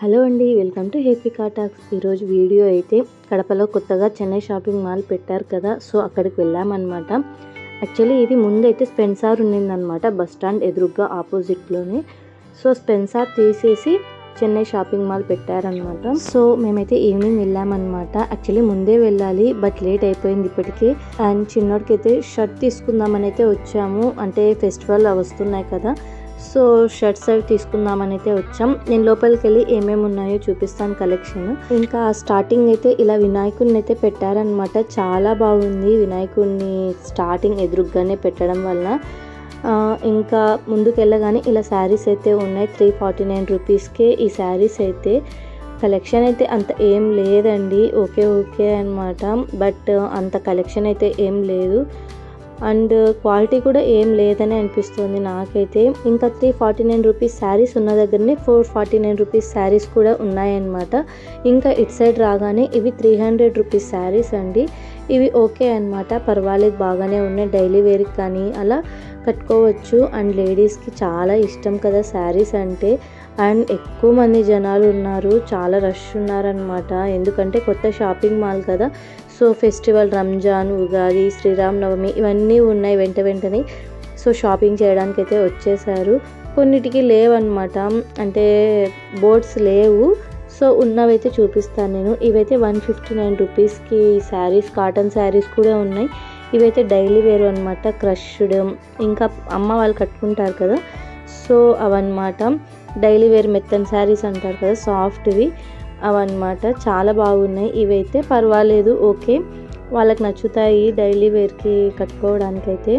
Hello అండి, welcome to హేపికా talks. ఈరోజు video అయితే కడపలో కొత్తగా చెన్నై షాపింగ్ మాల్ పెట్టారు కదా, సో అక్కడికి వెళ్ళామన్నమాట. యాక్చువల్లీ ఇది ముందైతే స్పెన్సార్ ఉన్నిందనమాట, బస్ స్టాండ్ ఎదురుగా ఆపోజిట్లోనే. సో స్పెన్సార్ తీసేసి చెన్నై షాపింగ్ మాల్ పెట్టారనమాట. సో మేమైతే ఈవినింగ్ వెళ్ళామన్నమాట. యాక్చువల్లీ ముందే వెళ్ళాలి, బట్ లేట్ అయిపోయింది ఇప్పటికే. అండ్ చిన్నోడికి అయితే షర్ట్ తీసుకుందామని అయితే వచ్చాము, అంటే ఫెస్టివల్ వస్తున్నాయి కదా, సో షర్ట్స్ అవి తీసుకుందామని అయితే వచ్చాం. నేను లోపలికి వెళ్ళి ఏమేమి ఉన్నాయో చూపిస్తాను కలెక్షన్. ఇంకా స్టార్టింగ్ అయితే ఇలా వినాయకుడిని అయితే పెట్టారనమాట, చాలా బాగుంది. వినాయకుడిని స్టార్టింగ్ ఎదురుగానే పెట్టడం వల్ల ఇంకా ముందుకు వెళ్ళగానే ఇలా శారీస్ అయితే ఉన్నాయి. 349 రూపీస్కే ఈ శారీస్ అయితే. కలెక్షన్ అయితే అంత ఏం లేదండి, ఓకే అనమాట, బట్ అంత కలెక్షన్ అయితే ఏం లేదు. అండ్ క్వాలిటీ కూడా ఏం లేదని అనిపిస్తుంది నాకైతే. ఇంకా 349 రూపీస్ శారీస్ ఉన్న దగ్గరనే 449 రూపీస్ శారీస్ కూడా ఉన్నాయన్నమాట. ఇంకా ఇటు సైడ్ రాగానే ఇవి 300 రూపీస్ శారీస్ అండి. ఇవి ఓకే అనమాట, పర్వాలేదు, బాగానే ఉన్నాయి. డైలీ వేర్కి కానీ అలా కట్టుకోవచ్చు. అండ్ లేడీస్కి చాలా ఇష్టం కదా శారీస్ అంటే. అండ్ ఎక్కువ మంది జనాలు ఉన్నారు, చాలా రష్ ఉన్నారనమాట, ఎందుకంటే కొత్త షాపింగ్ మాల్ కదా. సో ఫెస్టివల్, రంజాన్, ఉగాది, శ్రీరామనవమి ఇవన్నీ ఉన్నాయి వెంటనే. సో షాపింగ్ చేయడానికి అయితే వచ్చేసారు. కొన్నిటికి లేవన్నమాట, అంటే బోర్డ్స్ లేవు. సో ఉన్నవైతే చూపిస్తాను నేను. ఇవైతే 159 రూపీస్కి శారీస్, కాటన్ శారీస్ కూడా ఉన్నాయి. ఇవైతే డైలీ వేరు అనమాట, క్రష్డ్, ఇంకా అమ్మ వాళ్ళు కట్టుకుంటారు కదా, సో అవన్నమాట. డైలీ వేర్ మెత్తన్ శారీస్ అంటారు కదా, సాఫ్ట్వి, అవన్నమాట. చాలా బాగున్నాయి. ఇవైతే పర్వాలేదు, ఓకే, వాళ్ళకి నచ్చుతాయి డైలీ వేర్కి కట్టుకోవడానికైతే.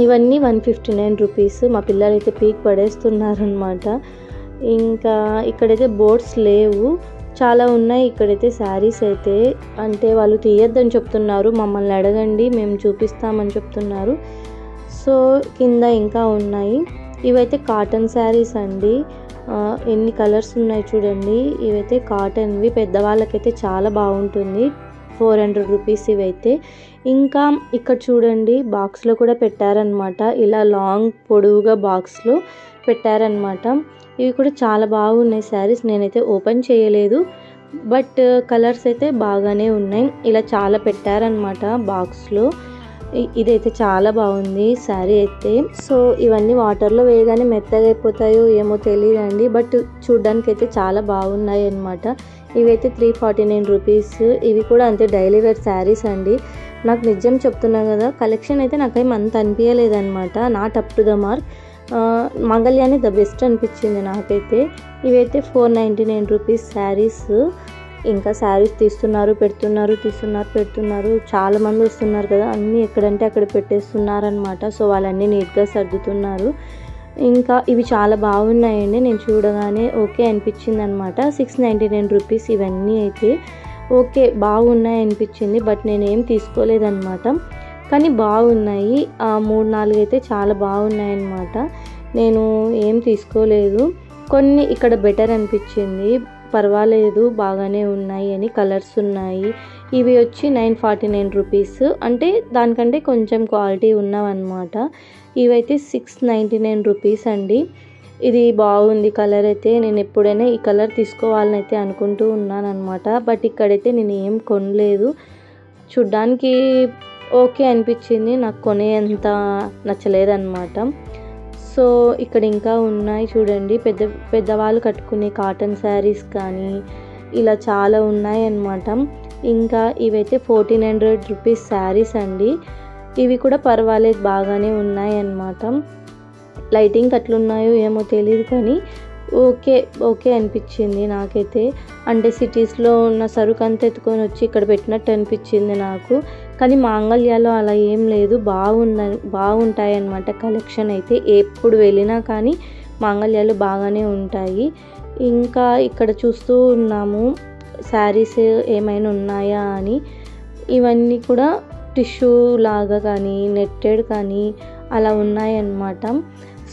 ఇవన్నీ 159 రూపీస్. మా పిల్లలు అయితే పీక్ పడేస్తున్నారనమాట. ఇంకా ఇక్కడైతే బోర్డ్స్ లేవు, చాలా ఉన్నాయి ఇక్కడైతే శారీస్ అయితే. అంటే వాళ్ళు తీయొద్దని చెప్తున్నారు, మమ్మల్ని అడగండి మేము చూపిస్తామని చెప్తున్నారు. సో కింద ఇంకా ఉన్నాయి. ఇవైతే కాటన్ శారీస్ అండి, ఎన్ని కలర్స్ ఉన్నాయి చూడండి. ఇవైతే కాటన్వి, పెద్దవాళ్ళకైతే చాలా బాగుంటుంది. 400 రూపీస్ ఇవైతే. ఇంకా ఇక్కడ చూడండి, బాక్స్లో కూడా పెట్టారనమాట, ఇలా లాంగ్ పొడవుగా బాక్స్లో పెట్టారనమాట. ఇవి కూడా చాలా బాగున్నాయి శారీస్. నేనైతే ఓపెన్ చేయలేదు, బట్ కలర్స్ అయితే బాగానే ఉన్నాయి. ఇలా చాలా పెట్టారనమాట బాక్స్లో. ఇదైతే చాలా బాగుంది శారీ అయితే. సో ఇవన్నీ వాటర్లో వేయగానే మెత్తగా అయిపోతాయో ఏమో తెలియదండి, బట్ చూడ్డానికి అయితే చాలా బాగున్నాయి అన్నమాట. ఇవైతే 349 రూపీస్. ఇవి కూడా అంతే, డైలీ వేర్ శారీస్ అండి. నాకు నిజం చెప్తున్నా కదా, కలెక్షన్ అయితే నాకేం అంత అనిపించలేదన్నమాట, not up to the mark. మంగళ్యాని ద బెస్ట్ అనిపించింది నాకైతే. ఇవైతే 499 రూపీస్ శారీస్. ఇంకా శారీస్ తీస్తున్నారు, పెడుతున్నారు. చాలా మంది వస్తున్నారు కదా, అన్నీ ఎక్కడంటే అక్కడ పెట్టేస్తున్నారనమాట. సో వాళ్ళన్నీ నీట్గా సర్దుతున్నారు. ఇంకా ఇవి చాలా బాగున్నాయండి, నేను చూడగానే ఓకే అనిపించింది అనమాట. 699 రూపీస్ ఇవన్నీ అయితే. ఓకే, బాగున్నాయి అనిపించింది, బట్ నేనేం తీసుకోలేదన్నమాట, కానీ బాగున్నాయి. 3-4 అయితే చాలా బాగున్నాయి అన్నమాట. నేను ఏం తీసుకోలేదు. కొన్ని ఇక్కడ బెటర్ అనిపించింది, పర్వాలేదు, బాగానే ఉన్నాయి అని. కలర్స్ ఉన్నాయి. ఇవి వచ్చి 949 రూపీస్, అంటే దానికంటే కొంచెం క్వాలిటీ ఉన్నవన్నమాట. ఇవైతే 699 రూపీస్ అండి. ఇది బాగుంది కలర్ అయితే. నేను ఎప్పుడైనా ఈ కలర్ తీసుకోవాలని అయితే అనుకుంటూ ఉన్నాను అనమాట, బట్ ఇక్కడైతే నేను ఏం కొనలేదు. చూడ్డానికి ఓకే అనిపించింది, నాకు కొనేంత నచ్చలేదన్నమాట. సో ఇక్కడ ఇంకా ఉన్నాయి చూడండి, పెద్దవాళ్ళు కట్టుకునే కాటన్ శారీస్ కానీ ఇలా చాలా ఉన్నాయి అన్నమాట. ఇంకా ఇవైతే 1400 రూపీస్ శారీస్ అండి. ఇవి కూడా పర్వాలేదు, బాగానే ఉన్నాయి అన్నమాట. లైటింగ్ అట్లున్నాయో ఏమో తెలియదు, కానీ ఓకే అనిపించింది నాకైతే. అంటే సిటీస్లో ఉన్న సరుకు అంతా ఎత్తుకొని వచ్చి ఇక్కడ పెట్టినట్టు అనిపించింది నాకు, కానీ మాంగళ్యాలో అలా ఏం లేదు, బాగుంటాయి అన్నమాట కలెక్షన్ అయితే. ఎప్పుడు వెళ్ళినా కానీ మాంగళ్యాలు బాగానే ఉంటాయి. ఇంకా ఇక్కడ చూస్తూ ఉన్నాము శారీస్ ఏమైనా ఉన్నాయా అని. ఇవన్నీ కూడా టిష్యూ లాగా కానీ నెట్టెడ్ కానీ అలా ఉన్నాయన్నమాట.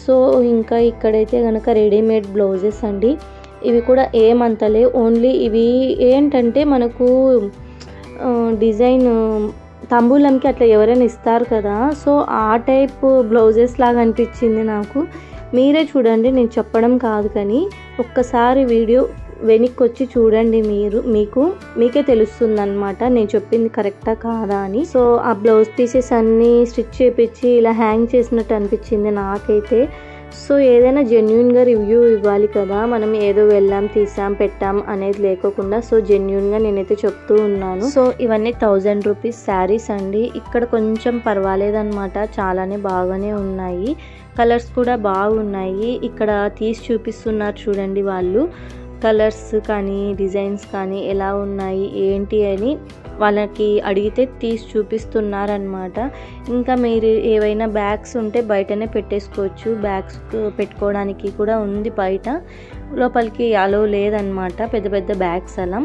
సో ఇంకా ఇక్కడైతే కనుక రెడీమేడ్ బ్లౌజెస్ అండి. ఇవి కూడా ఏమంతలే, ఓన్లీ ఇవి ఏంటంటే మనకు డిజైన్ తంబూలంకి అట్లా ఎవరైనా ఇస్తారు కదా, సో ఆ టైప్ బ్లౌజెస్ లాగా అనిపించింది నాకు. మీరే చూడండి, నేను చెప్పడం కాదు కానీ ఒక్కసారి వీడియో వెనక్కి వచ్చి చూడండి, మీకే తెలుస్తుంది అనమాట నేను చెప్పింది కరెక్టా కాదా అని. సో ఆ బ్లౌజ్ పీసెస్ అన్నీ స్టిచ్ చేపించి ఇలా హ్యాంగ్ చేసినట్టు అనిపించింది నాకైతే. సో ఏదైనా జెన్యున్గా రివ్యూ ఇవ్వాలి కదా, మనం ఏదో వెళ్ళాం తీసాం పెట్టాం అనేది లేకోకుండా. సో జెన్యున్గా నేనైతే చెప్తూ ఉన్నాను. సో ఇవన్నీ 1000 రూపీస్ శారీస్ అండి. ఇక్కడ కొంచెం పర్వాలేదన్నమాట, చాలానే బాగానే ఉన్నాయి, కలర్స్ కూడా బాగున్నాయి. ఇక్కడ తీసి చూపిస్తున్నారు చూడండి వాళ్ళు, కలర్స్ కానీ డిజైన్స్ కానీ ఎలా ఉన్నాయి ఏంటి అని వాళ్ళకి అడిగితే తీసి చూపిస్తున్నారనమాట. ఇంకా మీరు ఏవైనా బ్యాగ్స్ ఉంటే బయటనే పెట్టేసుకోవచ్చు, బ్యాగ్స్ పెట్టుకోవడానికి కూడా ఉంది బయట, లోపలికి అలో లేదనమాట పెద్ద పెద్ద బ్యాగ్స్ అలా.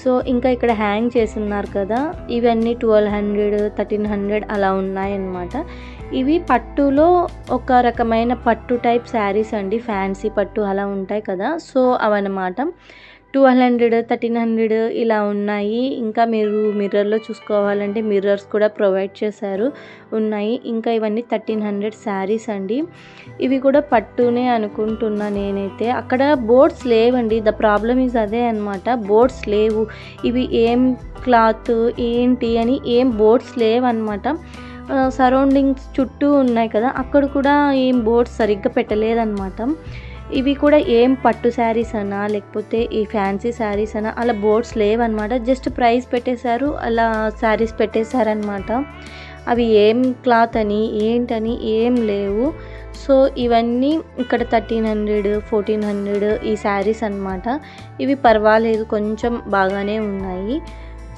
సో ఇంకా ఇక్కడ హ్యాంగ్ చేసి ఉన్నారు కదా, ఇవన్నీ 1200 1300 అలా ఉన్నాయన్నమాట. ఇవి పట్టులో ఒక రకమైన పట్టు టైప్ శారీస్ అండి, ఫ్యాన్సీ పట్టు అలా ఉంటాయి కదా, సో అవన్నమాట. 1200 1300 ఇలా ఉన్నాయి. ఇంకా మీరు మిర్రర్లో చూసుకోవాలంటే మిర్రర్స్ కూడా ప్రొవైడ్ చేశారు ఉన్నాయి. ఇంకా ఇవన్నీ 1300 శారీస్ అండి. ఇవి కూడా పట్టునే అనుకుంటున్నా నేనైతే. అక్కడ బోర్డ్స్ లేవండి, ద ప్రాబ్లమ్ ఈజ్ అదే అనమాట, బోర్డ్స్ లేవు. ఇవి ఏం క్లాత్ ఏంటి అని ఏం బోర్డ్స్ లేవన్నమాట. సరౌండింగ్స్ చుట్టూ ఉన్నాయి కదా, అక్కడ కూడా ఏం బోర్డ్స్ సరిగ్గా పెట్టలేదన్నమాట. ఇవి కూడా ఏం పట్టు శారీస్ అనా లేకపోతే ఈ ఫ్యాన్సీ శారీస్ అనా అలా బోర్డ్స్ లేవన్నమాట. జస్ట్ ప్రైస్ పెట్టేశారు, అలా శారీస్ పెట్టేశారనమాట. అవి ఏం క్లాత్ అని ఏంటని ఏం లేవు. సో ఇవన్నీ ఇక్కడ 1300 1400 ఈ శారీస్ అన్నమాట. ఇవి పర్వాలేదు, కొంచెం బాగానే ఉన్నాయి.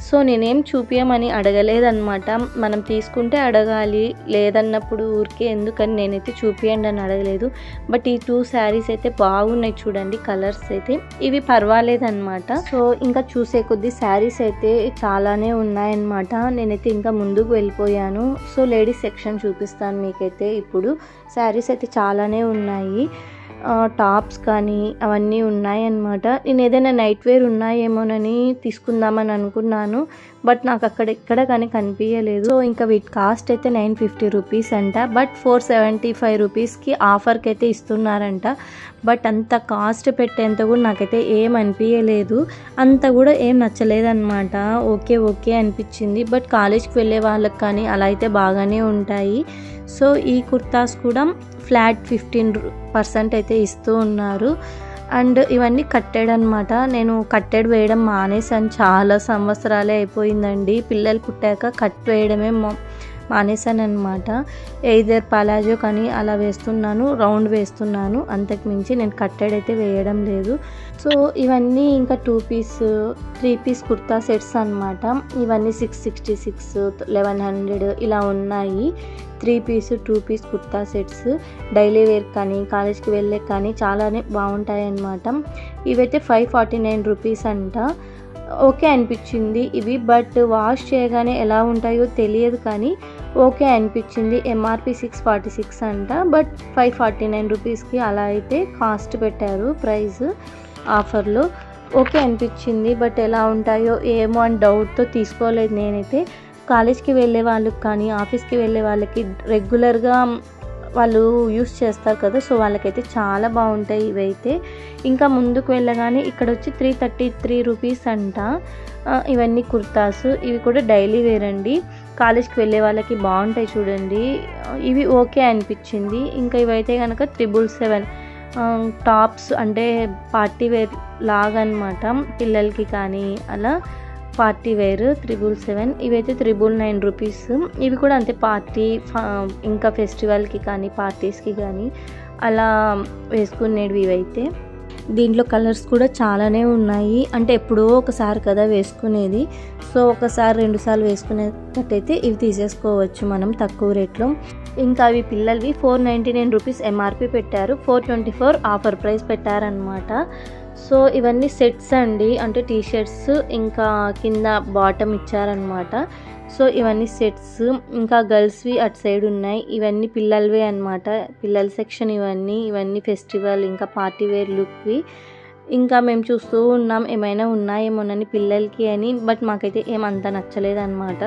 సో నేనేం చూపించమని అడగలేదన్నమాట, మనం తీసుకుంటే అడగాలి, లేదన్నప్పుడు ఊరికే ఎందుకని నేనైతే చూపియండి అని అడగలేదు. బట్ ఈ 2 శారీస్ అయితే బాగున్నాయి చూడండి, కలర్స్ అయితే ఇవి పర్వాలేదన్నమాట. సో ఇంకా చూసే కొద్దీ శారీస్ అయితే చాలానే ఉన్నాయన్నమాట. నేనైతే ఇంకా ముందుకు వెళ్ళిపోయాను. సో లేడీస్ సెక్షన్ చూపిస్తాను మీకైతే. ఇప్పుడు శారీస్ అయితే చాలానే ఉన్నాయి, టాప్స్ కానీ అవన్నీ ఉన్నాయన్నమాట. నేను ఏదైనా నైట్ వేర్ ఉన్నాయేమోనని తీసుకుందామని అనుకున్నాను, బట్ నాకు అక్కడ ఎక్కడ కానీ కనిపించలేదు. సో ఇంకా వీటి కాస్ట్ అయితే 950 రూపీస్ అంట, బట్ 475 రూపీస్కి ఆఫర్కి అయితే ఇస్తున్నారంట. బట్ అంత కాస్ట్ పెట్టేంత కూడా నాకైతే ఏం అనిపించలేదు, అంత కూడా ఏం నచ్చలేదన్నమాట. ఓకే అనిపించింది. బట్ కాలేజ్కి వెళ్ళే వాళ్ళకి కానీ అలా అయితే బాగానే ఉంటాయి. సో ఈ కుర్తాస్ కూడా ఫ్లాట్ 15% అయితే ఇస్తూ ఉన్నారు. అండ్ ఇవన్నీ కట్టెడ్ అనమాట. నేను కట్టెడ్ వేయడం మానేసాను, చాలా సంవత్సరాలే అయిపోయిందండి. పిల్లలు పుట్టాక కట్ వేయడమే మానేసాను అనమాట. ఎయిదర్ పలాజో కానీ అలా వేస్తున్నాను, రౌండ్ వేస్తున్నాను, అంతకు మించి నేను కట్టెడ్ అయితే వేయడం లేదు. సో ఇవన్నీ ఇంకా 2 పీస్ 3 పీస్ కుర్తా సెట్స్ అనమాట. ఇవన్నీ 666 1100 ఇలా ఉన్నాయి. 3 piece 2 piece kurta sets daily wear కానీ కాలేజ్కి వెళ్ళే కానీ చాలానే బాగుంటాయి అన్నమాట. ఇవైతే 549 రూపీస్ అంట. ఓకే అనిపించింది ఇవి, బట్ వాష్ చేయగానే ఎలా ఉంటాయో తెలియదు కానీ ఓకే అనిపించింది. ఎంఆర్పి 646 అంట, బట్ 549 రూపీస్కి అలా అయితే కాస్ట్ పెట్టారు ప్రైస్ ఆఫర్లో. ఓకే అనిపించింది, బట్ ఎలా ఉంటాయో ఏమో అని డౌట్తో తీసుకోలేదు నేనైతే. కాలేజ్కి వెళ్ళే వాళ్ళకి కానీ ఆఫీస్కి వెళ్ళే వాళ్ళకి రెగ్యులర్గా వాళ్ళు యూస్ చేస్తారు కదా, సో వాళ్ళకైతే చాలా బాగుంటాయి ఇవైతే. ఇంకా ముందుకు వెళ్ళగానే ఇక్కడ వచ్చి 333 రూపీస్ అంట. ఇవన్నీ కుర్తాస్, ఇవి కూడా డైలీ వేర్ అండి, కాలేజ్కి వెళ్ళే వాళ్ళకి బాగుంటాయి చూడండి. ఇవి ఓకే అనిపించింది. ఇంకా ఇవైతే కనుక 777 టాప్స్, అంటే పార్టీ వేర్ లాగా అనమాట, పిల్లలకి కానీ అలా పార్టీ వేర్ 777. ఇవైతే 999 రూపీస్. ఇవి కూడా అంతే, పార్టీ ఇంకా ఫెస్టివల్కి కానీ పార్టీస్కి కానీ అలా వేసుకునేవి ఇవైతే. దీంట్లో కలర్స్ కూడా చాలానే ఉన్నాయి, అంటే ఎప్పుడో ఒకసారి కదా వేసుకునేది, సో ఒకసారి 2 సార్లు వేసుకునేటట్టయితే ఇవి తీసేసుకోవచ్చు మనం తక్కువ రేట్లో. ఇంకా అవి పిల్లలవి 499 రూపీస్ ఎంఆర్పి పెట్టారు, 424 ఆఫర్ ప్రైస్ పెట్టారనమాట. సో ఇవన్నీ సెట్స్ అండి, అంటే టీషర్ట్స్ ఇంకా కింద బాటమ్ ఇచ్చారనమాట. సో ఇవన్నీ సెట్స్. ఇంకా గర్ల్స్వి అటు సైడ్ ఉన్నాయి, ఇవన్నీ పిల్లలవే అనమాట, పిల్లల సెక్షన్ ఇవన్నీ ఫెస్టివల్ ఇంకా పార్టీ వేర్ లుక్వి. ఇంకా మేము చూస్తూ ఉన్నాం ఏమైనా ఉన్నాయేమోనని పిల్లలకి అని, బట్ మాకైతే ఏమంత నచ్చలేదు అనమాట.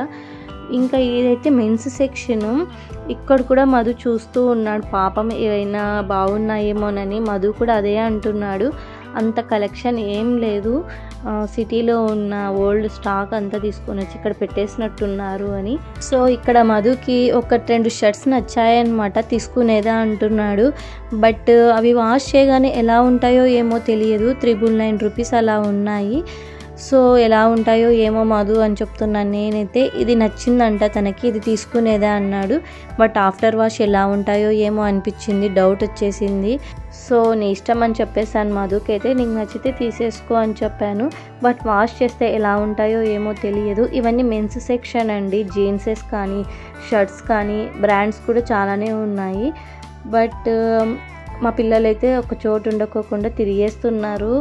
ఇంకా ఇదైతే మెన్స్ సెక్షన్. ఇక్కడ కూడా మధు చూస్తూ ఉన్నాడు, పాపం ఏవైనా బాగున్నాయేమోనని. మధు కూడా అదే అంటున్నాడు, అంత కలెక్షన్ ఏం లేదు, సిటీలో ఉన్న ఓల్డ్ స్టాక్ అంతా తీసుకొని వచ్చి ఇక్కడ పెట్టేసినట్టున్నారు అని. సో ఇక్కడ మధుకి 1-2 షర్ట్స్ నచ్చాయన్నమాట, తీసుకునేదా అంటున్నాడు. బట్ అవి వాష్ చేయగానే ఎలా ఉంటాయో ఏమో తెలియదు, 999 రూపీస్ అలా ఉన్నాయి. సో ఎలా ఉంటాయో ఏమో మధు అని చెప్తున్నాను నేనైతే. ఇది నచ్చిందంట తనకి, ఇది తీసుకునేదా అన్నాడు. బట్ ఆఫ్టర్ వాష్ ఎలా ఉంటాయో ఏమో అనిపించింది, డౌట్ వచ్చేసింది. సో నీ ఇష్టం అని చెప్పేసాను మధుకి అయితే, నీకు నచ్చితే తీసేసుకో అని చెప్పాను. బట్ వాష్ చేస్తే ఎలా ఉంటాయో ఏమో తెలియదు. ఇవన్నీ మెన్స్ సెక్షన్ అండి, జీన్సెస్ కానీ షర్ట్స్ కానీ బ్రాండ్స్ కూడా చాలానే ఉన్నాయి. బట్ మా పిల్లలైతే ఒక చోటు ఉండకోకుండా తిరిగేస్తున్నారు,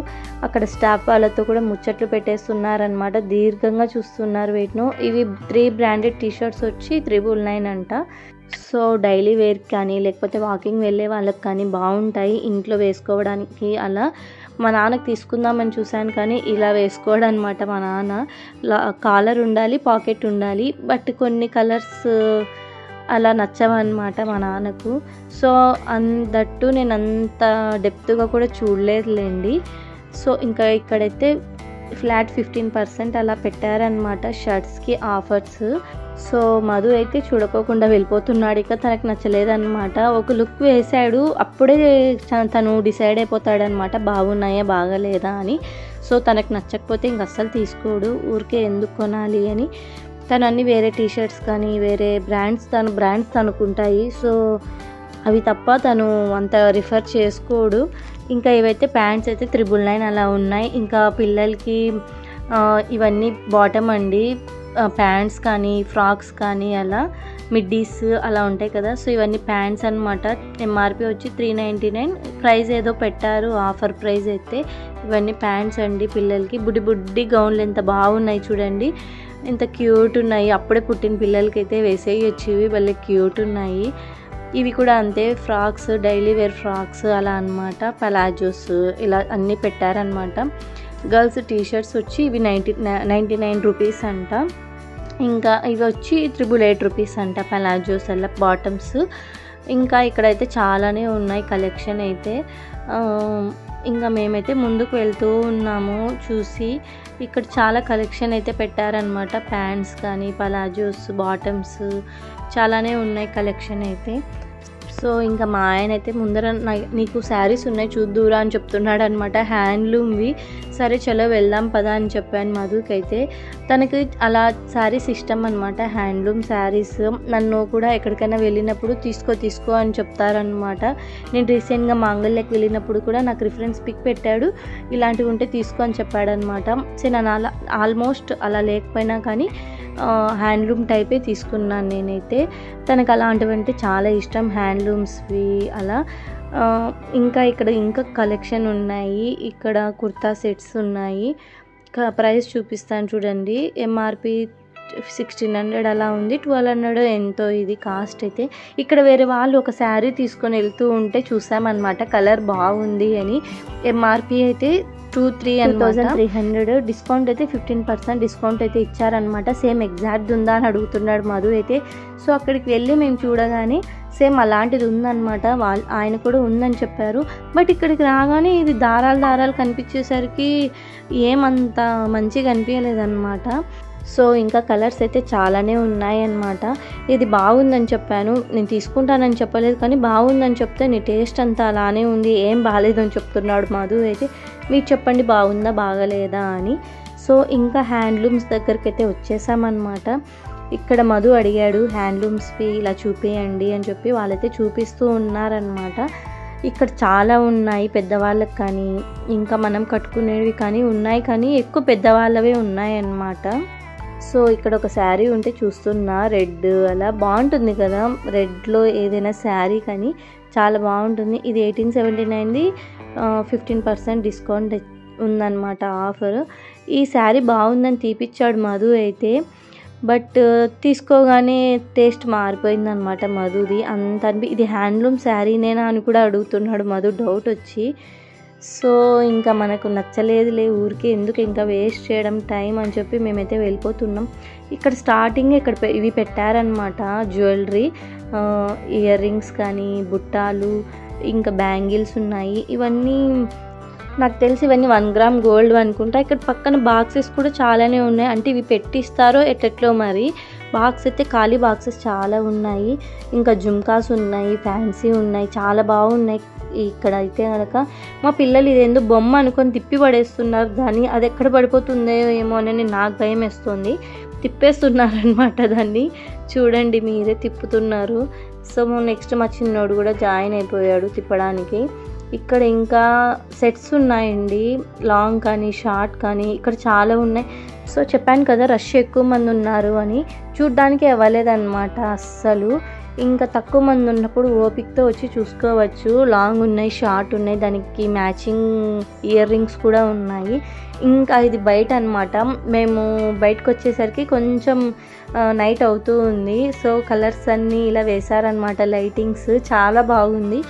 అక్కడ స్టాఫ్ వాళ్ళతో కూడా ముచ్చట్లు పెట్టేస్తున్నారనమాట, దీర్ఘంగా చూస్తున్నారు వీటిను. ఇవి 3 బ్రాండెడ్ టీషర్ట్స్ వచ్చి 999 అంట. సో డైలీ వేర్ కానీ లేకపోతే వాకింగ్ వెళ్ళే వాళ్ళకి కానీ బాగుంటాయి ఇంట్లో వేసుకోవడానికి. అలా మా నాన్నకి తీసుకుందామని చూశాను కానీ ఇలా వేసుకోవడం అనమాట. మా నాన్న కాలర్ ఉండాలి, పాకెట్ ఉండాలి, బట్ కొన్ని కలర్స్ అలా నచ్చవన్నమాట మా నాన్నకు. సో దట్టు నేను అంత డెప్త్గా కూడా చూడలేదులేండి. సో ఇంకా ఇక్కడైతే ఫ్లాట్ 15% అలా పెట్టారనమాట షర్ట్స్కి ఆఫర్స్. సో మధు అయితే చూడకోకుండా వెళ్ళిపోతున్నాడు, ఇక తనకు నచ్చలేదన్నమాట. ఒక లుక్ వేశాడు, అప్పుడే తను డిసైడ్ అయిపోతాడనమాట బాగున్నాయా బాగాలేదా అని. సో తనకు నచ్చకపోతే ఇంక అస్సలు తీసుకోడు, ఊరికే ఎందుకు కొనాలి అని. తను అన్ని వేరే టీషర్ట్స్ కానీ వేరే బ్రాండ్స్ తనుకుంటాయి. సో అవి తప్ప తను అంత రిఫర్ చేసుకోడు. ఇంకా ఇవైతే ప్యాంట్స్ అయితే 999 అలా ఉన్నాయి. ఇంకా పిల్లలకి ఇవన్నీ బాటమ్ అండి, ప్యాంట్స్ కానీ ఫ్రాక్స్ కానీ అలా మిడ్డీస్ అలా ఉంటాయి కదా. సో ఇవన్నీ ప్యాంట్స్ అనమాట. ఎంఆర్పి వచ్చి 399, ప్రైస్ ఏదో పెట్టారు ఆఫర్ ప్రైస్ అయితే. ఇవన్నీ ప్యాంట్స్ అండి పిల్లలకి. బుడ్డి గౌన్లు ఎంత బాగున్నాయి చూడండి, ఎంత క్యూట్ ఉన్నాయి. అప్పుడే పుట్టిన పిల్లలకైతే వేసేయచ్చు, ఇవి భలే క్యూట్ ఉన్నాయి. ఇవి కూడా అంతే, ఫ్రాక్స్, డైలీ వేర్ ఫ్రాక్స్ అలా అనమాట. పలాజోస్ ఇలా అన్నీ పెట్టారనమాట. గర్ల్స్ టీషర్ట్స్ వచ్చి ఇవి 99 రూపీస్ అంట. ఇంకా ఇవి వచ్చి 888 రూపీస్ అంట పలాజోస్ అలా బాటమ్స్. ఇంకా ఇక్కడైతే చాలానే ఉన్నాయి కలెక్షన్ అయితే. ఇంకా మేమైతే ముందుకు వెళ్తూ ఉన్నాము చూసి. ఇక్కడ చాలా కలెక్షన్ అయితే పెట్టారనమాట, ప్యాంట్స్ కానీ పలాజోస్ బాటమ్స్ చాలానే ఉన్నాయి కలెక్షన్ అయితే. సో ఇంకా మా ఆయన అయితే ముందర నీకు శారీస్ ఉన్నాయి చూద్దురా అని చెప్తున్నాడు అనమాట, హ్యాండ్లూమ్వి. సరే చలో వెళ్దాం పదా అని చెప్పాను మధుకి అయితే. తనకి అలా శారీస్ ఇష్టం అనమాట, హ్యాండ్లూమ్ శారీస్. నన్ను కూడా ఎక్కడికైనా వెళ్ళినప్పుడు తీసుకో అని చెప్తారనమాట. నేను రీసెంట్గా మాంగళ్యకి వెళ్ళినప్పుడు కూడా నాకు రిఫరెన్స్ పిక్ పెట్టాడు, ఇలాంటివి ఉంటే తీసుకో అని చెప్పాడనమాట. సో నేను అలా ఆల్మోస్ట్ అలా లేకపోయినా కానీ హ్యాండ్లూమ్ టైపే తీసుకున్నాను నేనైతే. తనకు అలాంటివంటే చాలా ఇష్టం, హ్యాండ్లూమ్స్వి అలా. ఇంకా ఇక్కడ ఇంకా కలెక్షన్ ఉన్నాయి. ఇక్కడ కుర్తా సెట్స్ ఉన్నాయి. ప్రైస్ చూపిస్తాను చూడండి. ఎంఆర్పి 1600 అలా ఉంది, 1200 ఎంతో ఇది కాస్ట్ అయితే. ఇక్కడ వేరే వాళ్ళు ఒక శారీ తీసుకొని వెళ్తూ ఉంటే చూసామన్నమాట, కలర్ బాగుంది అని. ఎంఆర్పి అయితే 2300, డిస్కౌంట్ అయితే 15% డిస్కౌంట్ అయితే ఇచ్చారనమాట. సేమ్ ఎగ్జాక్ట్ ఉందా అని అడుగుతున్నాడు మధు అయితే. సో అక్కడికి వెళ్ళి మేము చూడగానే సేమ్ అలాంటిది ఉందన్నమాట, ఆయన కూడా ఉందని చెప్పారు. బట్ ఇక్కడికి రాగానే ఇది దారాలు కనిపించేసరికి ఏమంత మంచిగా అనిపించలేదన్నమాట. సో ఇంకా కలర్స్ అయితే చాలానే ఉన్నాయన్నమాట. ఇది బాగుందని చెప్పాను, నేను తీసుకుంటానని చెప్పలేదు కానీ బాగుందని చెప్తే నీ టేస్ట్ అంతా అలానే ఉంది, ఏం బాగాలేదని చెప్తున్నాడు మధు అయితే. మీరు చెప్పండి బాగుందా బాగలేదా అని. సో ఇంకా హ్యాండ్లూమ్స్ దగ్గరికి అయితే వచ్చేసామన్నమాట. ఇక్కడ మధు అడిగాడు హ్యాండ్లూమ్స్వి ఇలా చూపేయండి అని చెప్పి, వాళ్ళైతే చూపిస్తూ ఉన్నారనమాట. ఇక్కడ చాలా ఉన్నాయి పెద్దవాళ్ళకి కానీ ఇంకా మనం కట్టుకునేవి కానీ ఉన్నాయి, కానీ ఎక్కువ పెద్దవాళ్ళవే ఉన్నాయన్నమాట. సో ఇక్కడ ఒక శారీ ఉంటే చూస్తున్నా, రెడ్ అలా బాగుంటుంది కదా, రెడ్లో ఏదైనా శారీ కానీ చాలా బాగుంటుంది. ఇది 1879, 15% డిస్కౌంట్ ఉందన్నమాట ఆఫర్. ఈ శారీ బాగుందని తీపిచ్చాడు మధు అయితే. బట్ తీసుకోగానే టేస్ట్ మారిపోయిందనమాట మధుది. అంత ఇది హ్యాండ్లూమ్ శారీనేనా అని కూడా అడుగుతున్నాడు మధు, డౌట్ వచ్చి. సో ఇంకా మనకు నచ్చలేదులే, ఊరికే ఎందుకు ఇంకా వేస్ట్ చేయడం టైం అని చెప్పి మేమైతే వెళ్ళిపోతున్నాం. ఇక్కడ స్టార్టింగ్ ఇవి పెట్టారనమాట, జ్యువెలరీ, ఇయర్ రింగ్స్ కానీ, బుట్టాలు, ఇంకా బ్యాంగిల్స్ ఉన్నాయి. ఇవన్నీ నాకు తెలిసి ఇవన్నీ 1 గ్రామ్ గోల్డ్ అనుకుంటా. ఇక్కడ పక్కన బాక్సెస్ కూడా చాలానే ఉన్నాయి, అంటే ఇవి పెట్టిస్తారో ఎట్లెట్లో మరి. బాక్స్ అయితే ఖాళీ బాక్సెస్ చాలా ఉన్నాయి. ఇంకా జుమ్కాస్ ఉన్నాయి, ఫ్యాన్సీ ఉన్నాయి, చాలా బాగున్నాయి. ఇక్కడ అయితే కనుక మా పిల్లలు ఇదేందో బొమ్మ అనుకొని తిప్పి పడేస్తున్నారు దాన్ని, అది ఎక్కడ పడిపోతుందో ఏమో అని నాకు భయం వేస్తుంది. తిప్పేస్తున్నారనమాట దాన్ని, చూడండి మీరే తిప్పుతున్నారు. సో నెక్స్ట్ మా చిన్నోడు కూడా జాయిన్ అయిపోయాడు తిప్పడానికి. ఇక్కడ ఇంకా సెట్స్ ఉన్నాయండి, లాంగ్ కానీ షార్ట్ కానీ, ఇక్కడ చాలా ఉన్నాయి. సో చెప్పాను కదా రష్ ఎక్కువ మంది ఉన్నారు అని, చూడ్డానికి అవ్వలేదన్నమాట అస్సలు. ఇంకా తక్కువ మంది ఉన్నప్పుడు ఓపికతో వచ్చి చూసుకోవచ్చు. లాంగ్ ఉన్నాయి, షార్ట్ ఉన్నాయి, దానికి మ్యాచింగ్ ఇయర్ రింగ్స్ కూడా ఉన్నాయి. ఇంకా ఇది బయట అనమాట. మేము బయటకు వచ్చేసరికి కొంచెం నైట్ అవుతూ ఉంది. సో కలర్స్ అన్నీ ఇలా వేశారనమాట, లైటింగ్స్ చాలా బాగుంది.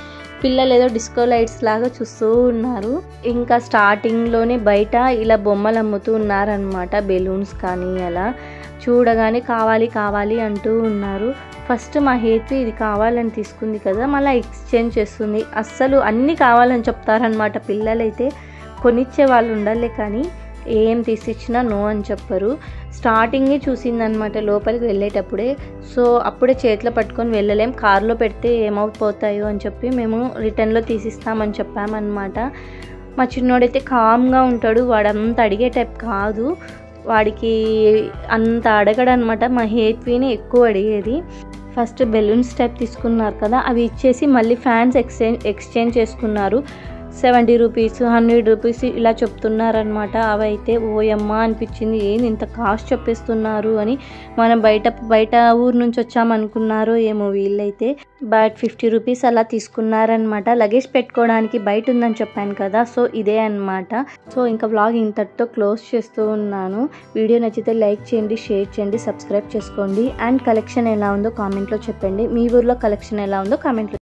పిల్లలు ఏదో డిస్కో లైట్స్ లాగా చూస్తూ ఉన్నారు. ఇంకా స్టార్టింగ్లోనే బయట ఇలా బొమ్మలు అమ్ముతూ ఉన్నారనమాట, బెలూన్స్ కానీ అలా. చూడగానే కావాలి కావాలి అంటూ ఉన్నారు. ఫస్ట్ మా హేతు ఇది కావాలని తీసుకుంది కదా, మళ్ళీ ఎక్స్చేంజ్ చేస్తుంది. అస్సలు అన్నీ కావాలని చెప్తారనమాట పిల్లలైతే. కొనిచ్చే వాళ్ళు ఉండాలి కానీ ఏం తీసిచ్చినా నో అని చెప్పరు. స్టార్టింగే చూసిందనమాట లోపలికి వెళ్ళేటప్పుడే. సో అప్పుడే చేతిలో పట్టుకొని వెళ్ళలేం, కార్లో పెడితే ఏమైపోతాయో అని చెప్పి మేము రిటర్న్లో తీసిస్తామని చెప్పామన్నమాట. మా చిన్నోడైతే కామ్గా ఉంటాడు, వాడంతా అడిగే టైప్ కాదు, వాడికి అంత అడగడనమాట. మా హేత్విని ఎక్కువ అడిగేది. ఫస్ట్ బెలూన్స్ టైప్ తీసుకున్నారు కదా, అవి ఇచ్చేసి మళ్ళీ ఫ్యాన్స్ ఎక్స్చేంజ్ చేసుకున్నారు. 70 రూపీస్, 100 రూపీస్ ఇలా చెప్తున్నారనమాట. అవైతే ఓయమ్మ అనిపించింది, ఏంది ఇంత కాస్ట్ చెప్పేస్తున్నారు అని. మనం బయట ఊరు నుంచి వచ్చామనుకున్నారో ఏమో వీళ్ళైతే. బట్ 50 రూపీస్ అలా తీసుకున్నారనమాట. లగేజ్ పెట్టుకోవడానికి బయట ఉందని చెప్పాను కదా, సో ఇదే అనమాట. సో ఇంకా వ్లాగ్ ఇంతటితో క్లోజ్ చేస్తూ ఉన్నాను. వీడియో నచ్చితే లైక్ చేయండి, షేర్ చేయండి, సబ్స్క్రైబ్ చేసుకోండి. అండ్ కలెక్షన్ ఎలా ఉందో కామెంట్లో చెప్పండి. మీ ఊర్లో కలెక్షన్ ఎలా ఉందో కామెంట్లో